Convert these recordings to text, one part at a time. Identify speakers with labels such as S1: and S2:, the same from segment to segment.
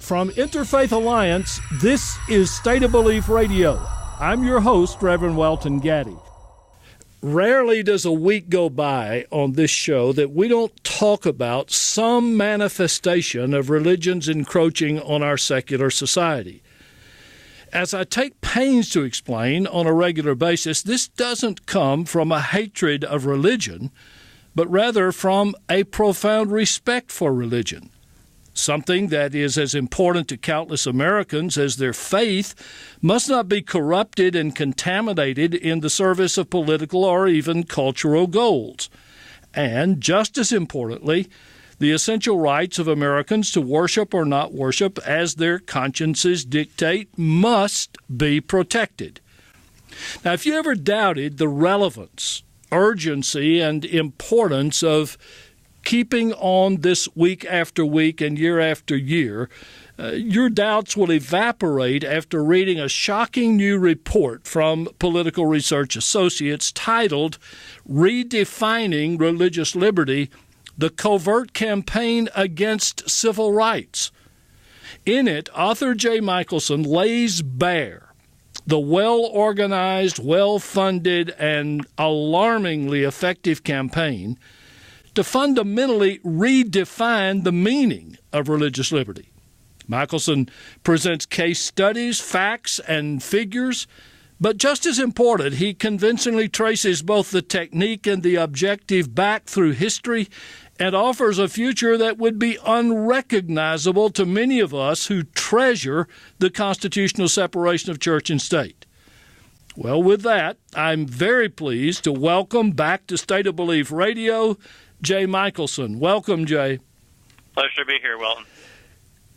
S1: From Interfaith Alliance, this is State of Belief Radio. I'm your host, Reverend Welton Gaddy. Rarely does a week go by on this show that we don't talk about some manifestation of religion's encroaching on our secular society. As I take pains to explain on a regular basis, this doesn't come from a hatred of religion, but rather from a profound respect for religion. Something that is as important to countless Americans as their faith must not be corrupted and contaminated in the service of political or even cultural goals. And just as importantly, the essential rights of Americans to worship or not worship as their consciences dictate must be protected. Now, if you ever doubted the relevance, urgency, and importance of keeping on this week after week and year after year, your doubts will evaporate after reading a shocking new report from Political Research Associates titled Redefining Religious Liberty, the Covert Campaign Against Civil Rights. In it, author Jay Michaelson lays bare the well-organized, well-funded, and alarmingly effective campaign to fundamentally redefine the meaning of religious liberty. Michaelson presents case studies, facts, and figures, but just as important, he convincingly traces both the technique and the objective back through history and offers a future that would be unrecognizable to many of us who treasure the constitutional separation of church and state. Well, with that, I'm very pleased to welcome back to State of Belief Radio Jay Michaelson. Welcome, Jay.
S2: Pleasure to be here, Welton.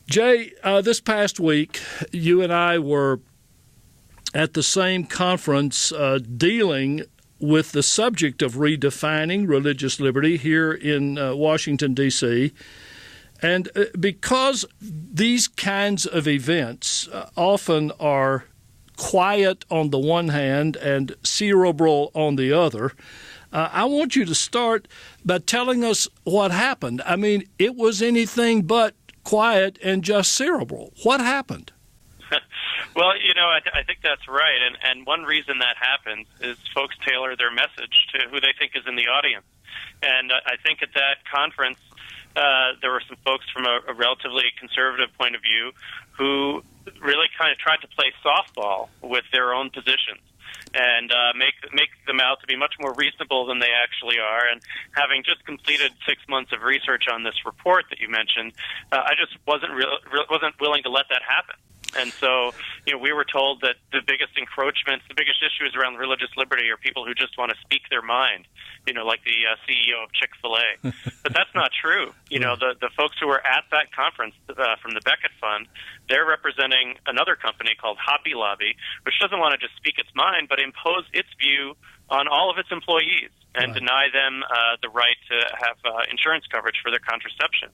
S1: Jay, this past week, you and I were at the same conference dealing with the subject of redefining religious liberty here in Washington, D.C. And because these kinds of events often are quiet on the one hand and cerebral on the other, I want you to start by telling us what happened. I mean, it was anything but quiet and just cerebral. What happened?
S2: Well, I think that's right. And one reason that happens is folks tailor their message to who they think is in the audience. And I think at that conference, there were some folks from a relatively conservative point of view who really kind of tried to play softball with their own positions and make them out to be much more reasonable than they actually are. And having just completed 6 months of research on this report that you mentioned, I just wasn't willing to let that happen. And so, we were told that the biggest encroachments, the biggest issues around religious liberty are people who just want to speak their mind, like the CEO of Chick-fil-A. But that's not true. The folks who were at that conference from the Beckett Fund, they're representing another company called Hobby Lobby, which doesn't want to just speak its mind, but impose its view on all of its employees and deny them the right to have insurance coverage for their contraception.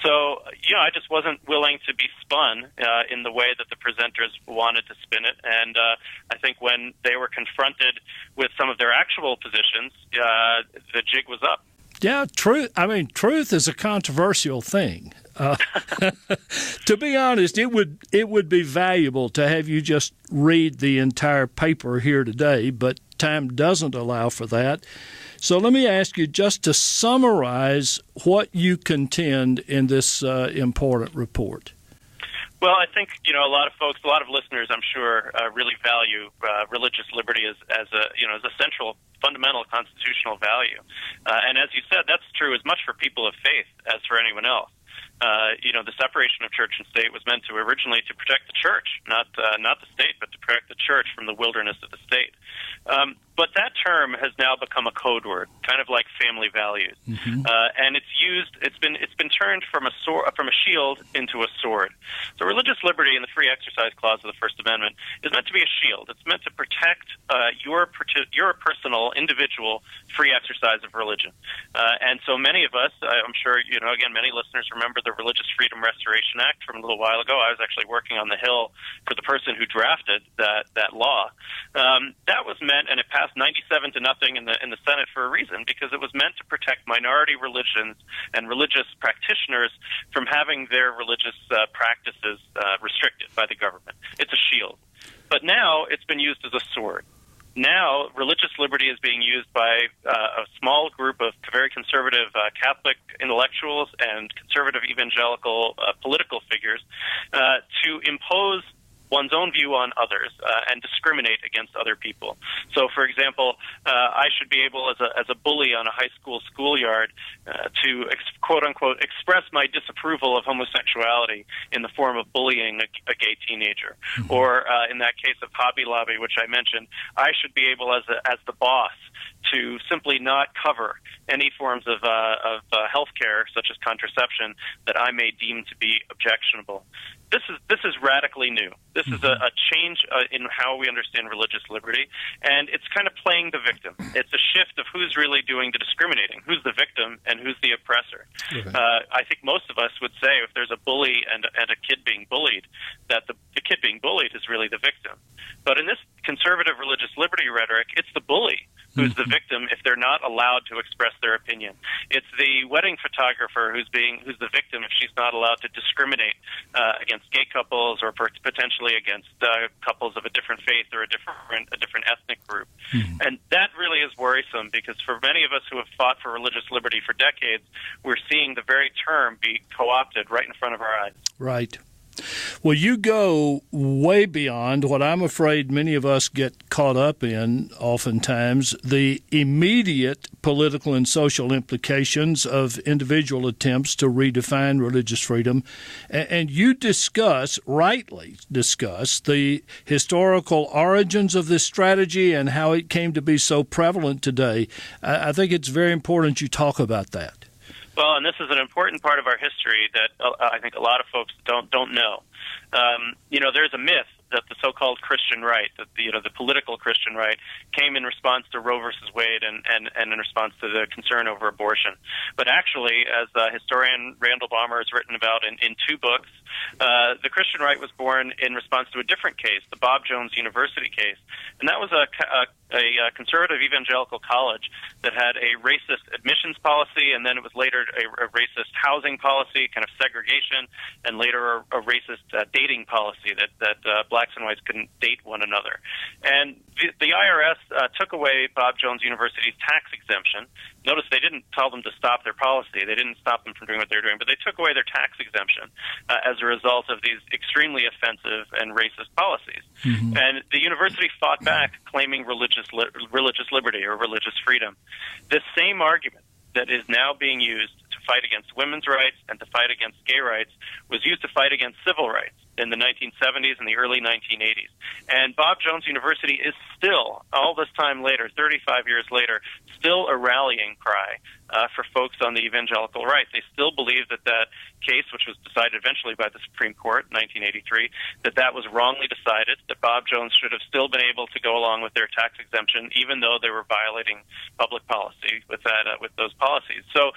S2: So, I just wasn't willing to be spun in the way that the presenters wanted to spin it. And I think when they were confronted with some of their actual positions, the jig was up.
S1: Yeah, truth is a controversial thing. To be honest, it would be valuable to have you just read the entire paper here today, but time doesn't allow for that. So let me ask you just to summarize what you contend in this important report.
S2: Well, I think, a lot of folks, a lot of listeners, I'm sure, really value religious liberty as a central, fundamental constitutional value. And as you said, that's true as much for people of faith as for anyone else. The separation of church and state was meant to originally to protect the church, not the state, but to protect the church from the wilderness of the state. But that term has now become a code word, kind of like family values, and it's been turned from a shield into a sword. So religious liberty in the Free Exercise Clause of the First Amendment is meant to be a shield. It's meant to protect your personal, individual free exercise of religion. And so many of us, I'm sure, again, many listeners remember the Religious Freedom Restoration Act from a little while ago. I was actually working on the Hill for the person who drafted that law. That was meant, and it it passed 97-0 in the Senate for a reason, because it was meant to protect minority religions and religious practitioners from having their religious practices restricted by the government. It's a shield. But now it's been used as a sword. Now, religious liberty is being used by a small group of very conservative Catholic intellectuals and conservative evangelical political figures to impose one's own view on others and discriminate against other people. So, for example, I should be able, as a bully on a high school schoolyard, to quote-unquote express my disapproval of homosexuality in the form of bullying a gay teenager. Mm-hmm. Or in that case of Hobby Lobby, which I mentioned, I should be able, as the boss, to simply not cover any forms of health care, such as contraception, that I may deem to be objectionable. This is radically new. This is a change in how we understand religious liberty, and it's kind of playing the victim. It's a shift of who's really doing the discriminating, who's the victim, and who's the oppressor. Okay. I think most of us would say, if there's a bully and a kid being bullied, that the kid being bullied is really the victim. But in this conservative religious liberty rhetoric, it's the bully who's the victim if they're not allowed to express their opinion. It's the wedding photographer who's the victim if she's not allowed to discriminate against gay couples or potentially against couples of a different faith or a different ethnic group. Mm-hmm. And that really is worrisome, because for many of us who have fought for religious liberty for decades, we're seeing the very term be co-opted right in front of our eyes.
S1: Right. Well, you go way beyond what I'm afraid many of us get caught up in oftentimes, the immediate political and social implications of individual attempts to redefine religious freedom. And you rightly discuss, the historical origins of this strategy and how it came to be so prevalent today. I think it's very important you talk about that.
S2: Well, and this is an important part of our history that I think a lot of folks don't know. There's a myth that the so-called Christian right, that the political Christian right, came in response to Roe versus Wade and in response to the concern over abortion. But actually, as historian Randall Balmer has written about in two books, the Christian right was born in response to a different case, the Bob Jones University case, and that was a conservative evangelical college that had a racist admissions policy, and then it was later a racist housing policy, kind of segregation, and later a racist dating policy that blacks and whites couldn't date one another. And the IRS took away Bob Jones University's tax exemption. Notice they didn't tell them to stop their policy. They didn't stop them from doing what they were doing, but they took away their tax exemption as a result of these extremely offensive and racist policies. Mm-hmm. And the university fought back, claiming religious liberty or religious freedom. This same argument that is now being used to fight against women's rights and to fight against gay rights was used to fight against civil rights in the 1970s and the early 1980s. And Bob Jones University is still, all this time later, 35 years later, still a rallying cry for folks on the evangelical right. They still believe that case, which was decided eventually by the Supreme Court in 1983, that was wrongly decided, that Bob Jones should have still been able to go along with their tax exemption, even though they were violating public policy with those policies. So,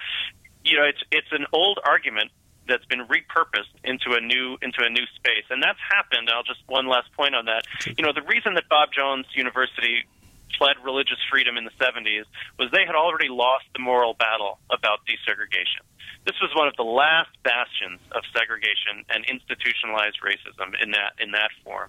S2: it's an old argument that's been repurposed into a new space, and that's happened. I'll just one last point on that. The reason that Bob Jones University fled religious freedom in the 70s was they had already lost the moral battle about desegregation. This was one of the last bastions of segregation and institutionalized racism in that form.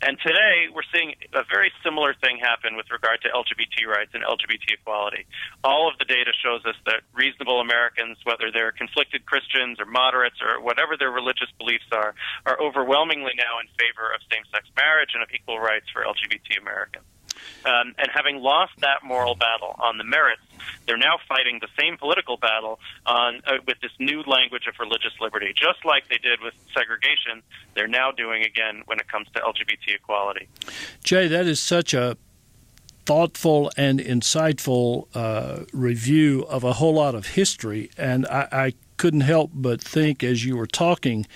S2: And today, we're seeing a very similar thing happen with regard to LGBT rights and LGBT equality. All of the data shows us that reasonable Americans, whether they're conflicted Christians or moderates or whatever their religious beliefs are overwhelmingly now in favor of same-sex marriage and of equal rights for LGBT Americans. And having lost that moral battle on the merits, they're now fighting the same political battle with this new language of religious liberty. Just like they did with segregation, they're now doing again when it comes to LGBT equality.
S1: Jay, that is such a thoughtful and insightful review of a whole lot of history, and I couldn't help but think as you were talking,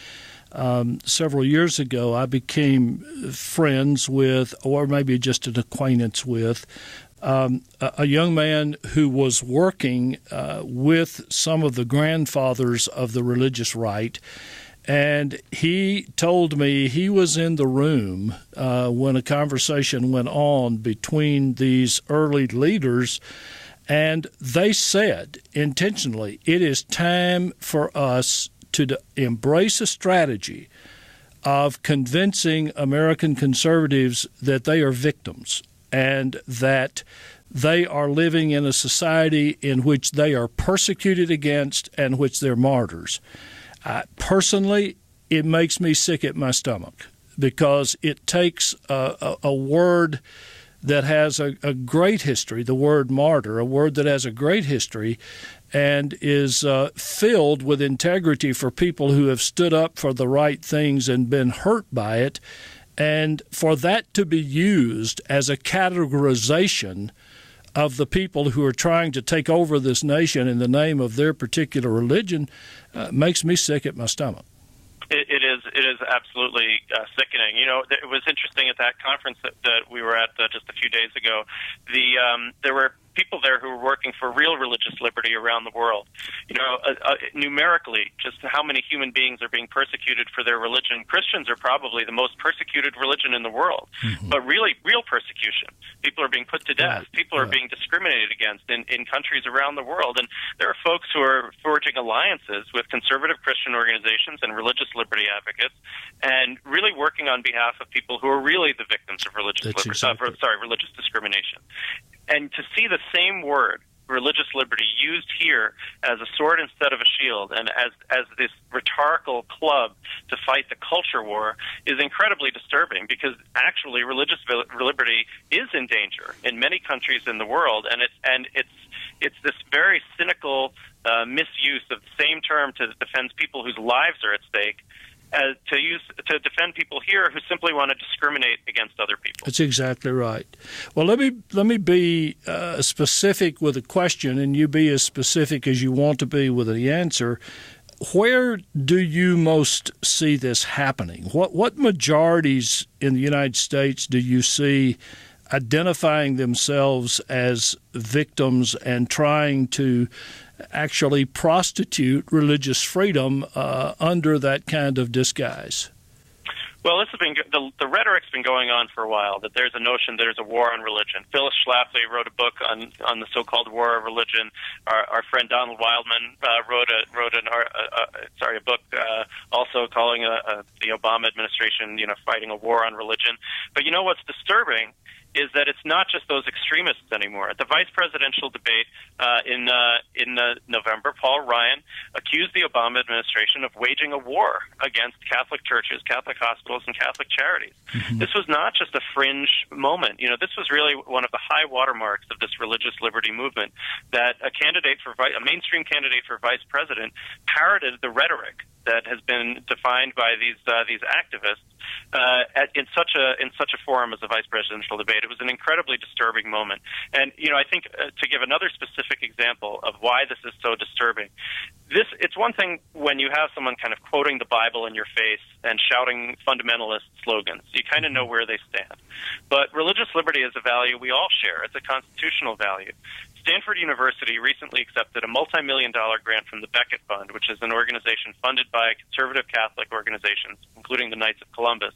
S1: several years ago, I became friends with, or maybe just an acquaintance with, a young man who was working with some of the grandfathers of the religious right. And he told me he was in the room when a conversation went on between these early leaders, and they said intentionally, it is time for us to embrace a strategy of convincing American conservatives that they are victims and that they are living in a society in which they are persecuted against and which they're martyrs. Personally, it makes me sick at my stomach because it takes a word that has a great history, the word martyr, a word that has a great history and is filled with integrity for people who have stood up for the right things and been hurt by it, and for that to be used as a categorization of the people who are trying to take over this nation in the name of their particular religion makes me sick at my stomach.
S2: It is absolutely sickening. You know, it was interesting at that conference that we were at just a few days ago. There were people there who were working for real religious liberty around the world. You know, numerically, just how many human beings are being persecuted for their religion. Christians are probably the most persecuted religion in the world, but really real persecution. People are being put to death. People are being discriminated against in countries around the world. And there are folks who are forging alliances with conservative Christian organizations and religious liberty advocates and really working on behalf of people who are really the victims of religious discrimination. And to see the same word, religious liberty, used here as a sword instead of a shield and as this rhetorical club to fight the culture war is incredibly disturbing, because actually religious liberty is in danger in many countries in the world, and it's this very cynical misuse of the same term to defend people whose lives are at stake, to defend people here who simply want to discriminate against other people.
S1: That's exactly right. Well, let me be specific with a question, and you be as specific as you want to be with the answer. Where do you most see this happening? What majorities in the United States do you see identifying themselves as victims and trying to actually prostitute religious freedom under that kind of disguise?
S2: Well, this has been the rhetoric's been going on for a while, that there's a notion there's a war on religion. Phyllis Schlafly wrote a book on the so-called war of religion. Our friend Donald Wildman wrote a book also calling the Obama administration, fighting a war on religion. But what's disturbing is that it's not just those extremists anymore. At the vice presidential debate in November, Paul Ryan accused the Obama administration of waging a war against Catholic churches, Catholic hospitals, and Catholic charities. This was not just a fringe moment. This was really one of the high watermarks of this religious liberty movement, that a mainstream candidate for vice president parroted the rhetoric that has been defined by these activists in such a forum as the vice presidential debate. It was an incredibly disturbing moment, and I think to give another specific example of why this is so disturbing, it's one thing when you have someone kind of quoting the Bible in your face and shouting fundamentalist slogans. You kind of know where they stand. But religious liberty is a value we all share. It's a constitutional value. Stanford University recently accepted a multi-million-dollar grant from the Beckett Fund, which is an organization funded by conservative Catholic organizations, including the Knights of Columbus,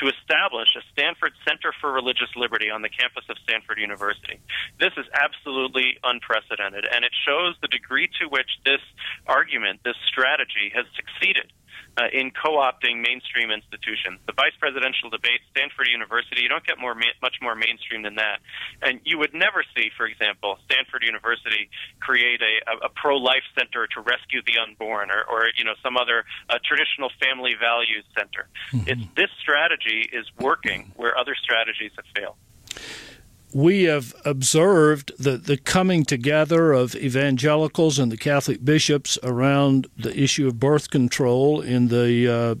S2: to establish a Stanford Center for Religious Liberty on the campus of Stanford University. This is absolutely unprecedented, and it shows the degree to which this argument, this strategy, has succeeded in co-opting mainstream institutions. The vice presidential debate, Stanford University, you don't get much more mainstream than that. And you would never see, for example, Stanford University create a pro-life center to rescue the unborn, or some other traditional family values center. This strategy is working where other strategies have failed.
S1: We have observed the coming together of evangelicals and the Catholic bishops around the issue of birth control in the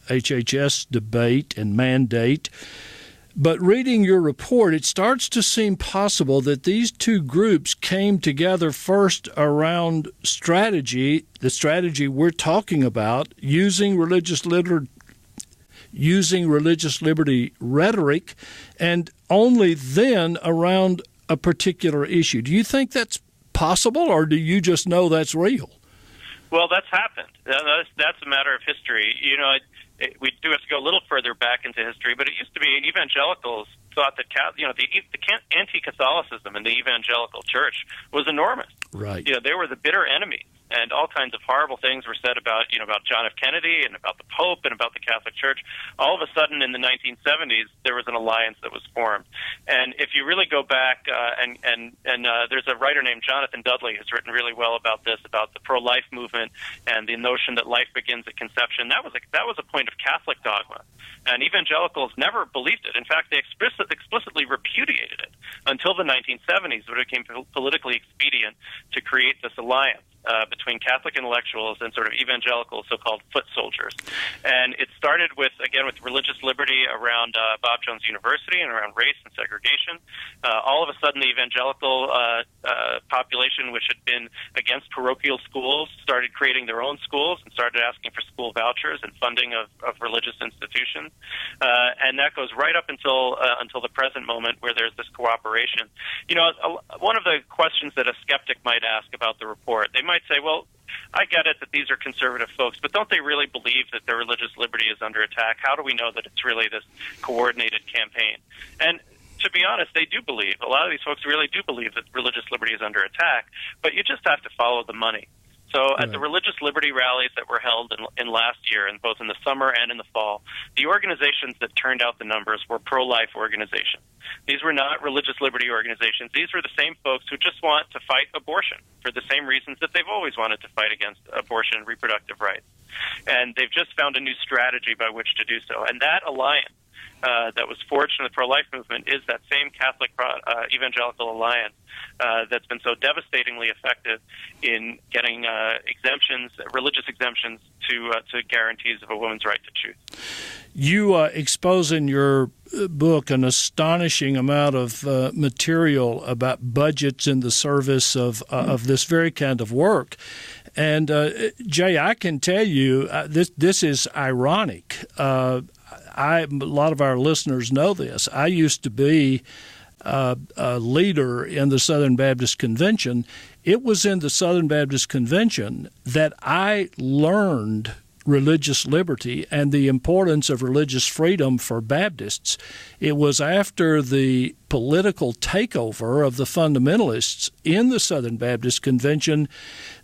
S1: HHS debate and mandate. But reading your report, it starts to seem possible that these two groups came together first around strategy, the strategy we're talking about, using religious liberty rhetoric, and only then around a particular issue. Do you think that's possible, or do you just know that's real?
S2: Well, that's happened. That's a matter of history. You know, we do have to go a little further back into history, but it used to be evangelicals thought that the anti-Catholicism in the evangelical church was enormous.
S1: Right.
S2: You know, they were the bitter enemies, and all kinds of horrible things were said about John F. Kennedy and about the Pope and about the Catholic Church. All of a sudden, in the 1970s, there was an alliance that was formed. And if you really go back, there's a writer named Jonathan Dudley who's written really well about this, about the pro-life movement and the notion that life begins at conception. That was a point of Catholic dogma, and evangelicals never believed it. In fact, they explicitly repudiated it until the 1970s, when it became politically expedient to create this alliance between Catholic intellectuals and sort of evangelical so-called foot soldiers. And it started with religious liberty around Bob Jones University and around race and segregation. All of a sudden, the evangelical population, which had been against parochial schools, started creating their own schools and started asking for school vouchers and funding of religious institutions. And that goes right up until the present moment, where there's this cooperation. You know, one of the questions that a skeptic might ask about the report, they might say, well, I get it that these are conservative folks, but don't they really believe that their religious liberty is under attack? How do we know that it's really this coordinated campaign? And to be honest, they do believe. A lot of these folks really do believe that religious liberty is under attack, but you just have to follow the money. So at the religious liberty rallies that were held in last year, and both in the summer and in the fall, the organizations that turned out the numbers were pro-life organizations. These were not religious liberty organizations. These were the same folks who just want to fight abortion for the same reasons that they've always wanted to fight against abortion and reproductive rights. And they've just found a new strategy by which to do so. And that alliance that was forged in the pro-life movement is that same Catholic evangelical alliance that's been so devastatingly effective in getting religious exemptions to guarantees of a woman's right to choose.
S1: You expose in your book an astonishing amount of material about budgets in the service of this very kind of work. And Jay, I can tell you this is ironic. A lot of our listeners know this. I used to be a leader in the Southern Baptist Convention. It was in the Southern Baptist Convention that I learned religious liberty and the importance of religious freedom for Baptists. It was after the political takeover of the fundamentalists in the Southern Baptist Convention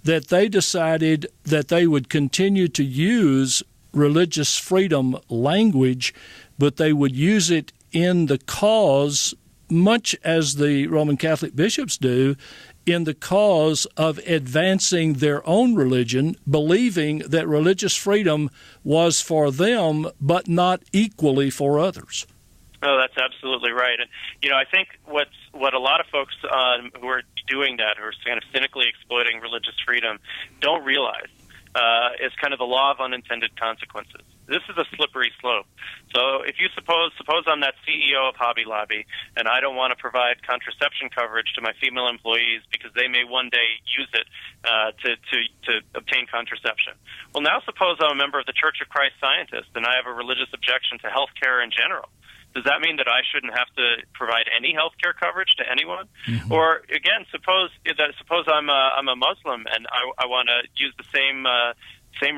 S1: that they decided that they would continue to use religious freedom language, but they would use it in the cause, much as the Roman Catholic bishops do, in the cause of advancing their own religion, believing that religious freedom was for them, but not equally for others.
S2: Oh, that's absolutely right. And, you know, I think what a lot of folks who are doing that, who are kind of cynically exploiting religious freedom, don't realize is kind of the law of unintended consequences. This is a slippery slope. So if you suppose I'm that CEO of Hobby Lobby and I don't want to provide contraception coverage to my female employees because they may one day use it to obtain contraception. Well, now suppose I'm a member of the Church of Christ Scientists and I have a religious objection to health care in general. Does that mean that I shouldn't have to provide any health care coverage to anyone? Mm-hmm. Or again, suppose I'm a Muslim and I want to use the same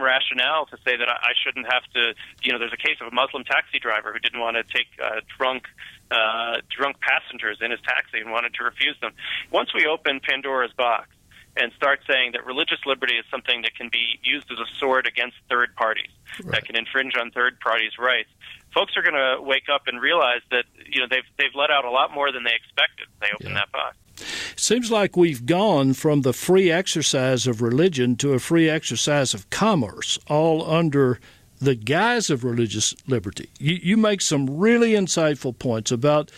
S2: rationale to say that I shouldn't have to. You know, there's a case of a Muslim taxi driver who didn't want to take drunk passengers in his taxi and wanted to refuse them. Once we open Pandora's box and start saying that religious liberty is something that can be used as a sword against third parties, right, that can infringe on third parties' rights, folks are going to wake up and realize that, you know, they've let out a lot more than they expected when they opened that box.
S1: Seems like we've gone from the free exercise of religion to a free exercise of commerce, all under the guise of religious liberty. You make some really insightful points about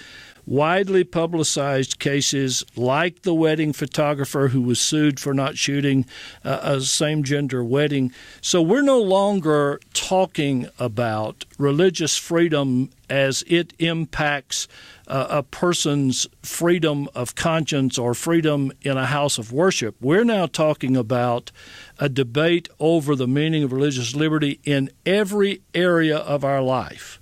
S1: widely publicized cases like the wedding photographer who was sued for not shooting a same-gender wedding. So we're no longer talking about religious freedom as it impacts a person's freedom of conscience or freedom in a house of worship. We're now talking about a debate over the meaning of religious liberty in every area of our life.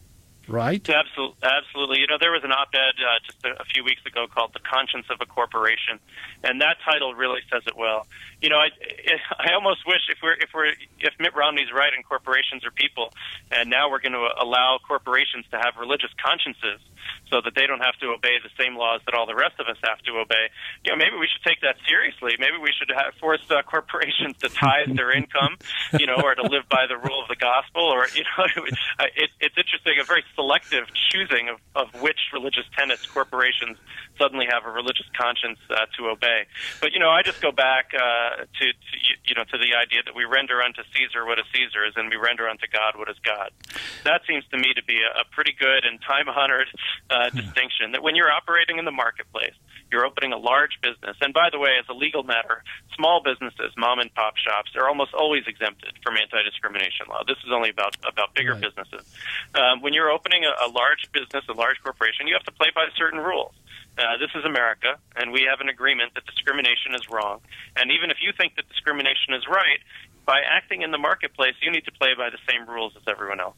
S1: right?
S2: Absolutely. There was an op-ed just a few weeks ago called "The Conscience of a Corporation," and that title really says it well. I almost wish if Mitt Romney's right and corporations are people, and now we're going to allow corporations to have religious consciences so that they don't have to obey the same laws that all the rest of us have to obey. Maybe we should take that seriously. Maybe we should force corporations to tithe their income, or to live by the rule of the gospel, or it's interesting, a very selective choosing of which religious tenets corporations suddenly have a religious conscience to obey. But I just go back to the idea that we render unto Caesar what is Caesar's, and we render unto God what is God. That seems to me to be a pretty good and time-honored distinction. That when you're operating in the marketplace, you're opening a large business, and by the way, as a legal matter, small businesses, mom and pop shops, are almost always exempted from anti-discrimination law. This is only about bigger businesses. When you're opening a large business, a large corporation, you have to play by certain rules. This is America, and we have an agreement that discrimination is wrong. And even if you think that discrimination is right, by acting in the marketplace, you need to play by the same rules as everyone else.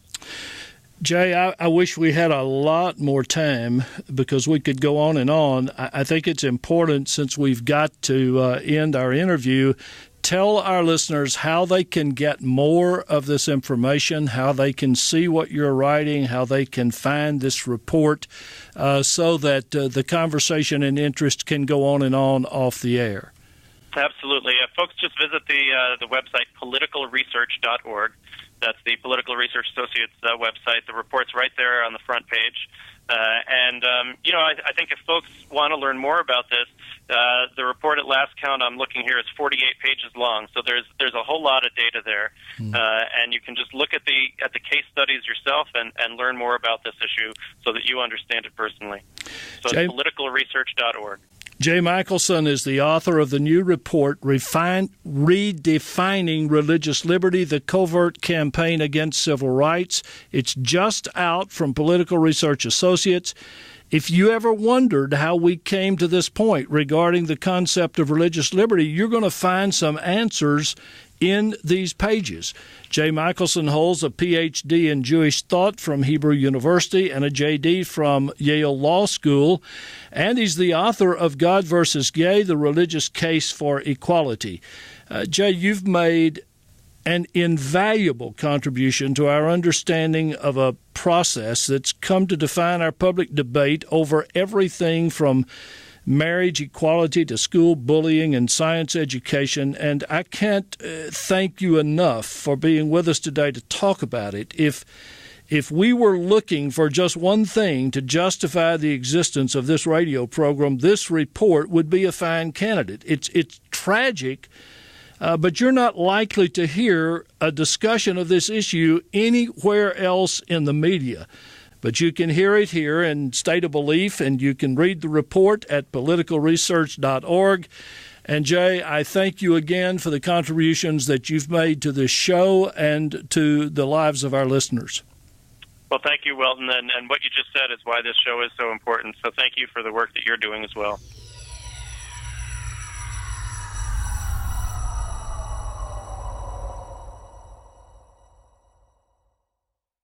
S1: Jay, I wish we had a lot more time because we could go on and on. I think it's important, since we've got to end our interview, tell our listeners how they can get more of this information, how they can see what you're writing, how they can find this report, so that the conversation and interest can go on and on off the air.
S2: Absolutely. Folks, just visit the website politicalresearch.org. That's the Political Research Associates website. The report's right there on the front page. I think if folks want to learn more about this, the report at last count, I'm looking here, is 48 pages long. So there's a whole lot of data there, and you can just look at the case studies yourself and learn more about this issue so that you understand it personally. So it's politicalresearch.org.
S1: Jay Michaelson is the author of the new report, Redefining Religious Liberty, the Covert Campaign Against Civil Rights. It's just out from Political Research Associates. If you ever wondered how we came to this point regarding the concept of religious liberty, you're going to find some answers in these pages. Jay Michaelson holds a Ph.D. in Jewish thought from Hebrew University and a J.D. from Yale Law School, and he's the author of God versus Gay, The Religious Case for Equality. Jay, you've made an invaluable contribution to our understanding of a process that's come to define our public debate over everything from marriage equality to school bullying and science education, and I can't thank you enough for being with us today to talk about it. If we were looking for just one thing to justify the existence of this radio program, this report would be a fine candidate. It's tragic, but you're not likely to hear a discussion of this issue anywhere else in the media. But you can hear it here in State of Belief, and you can read the report at politicalresearch.org. And, Jay, I thank you again for the contributions that you've made to this show and to the lives of our listeners.
S2: Well, thank you, Welton, and what you just said is why this show is so important. So thank you for the work that you're doing as well.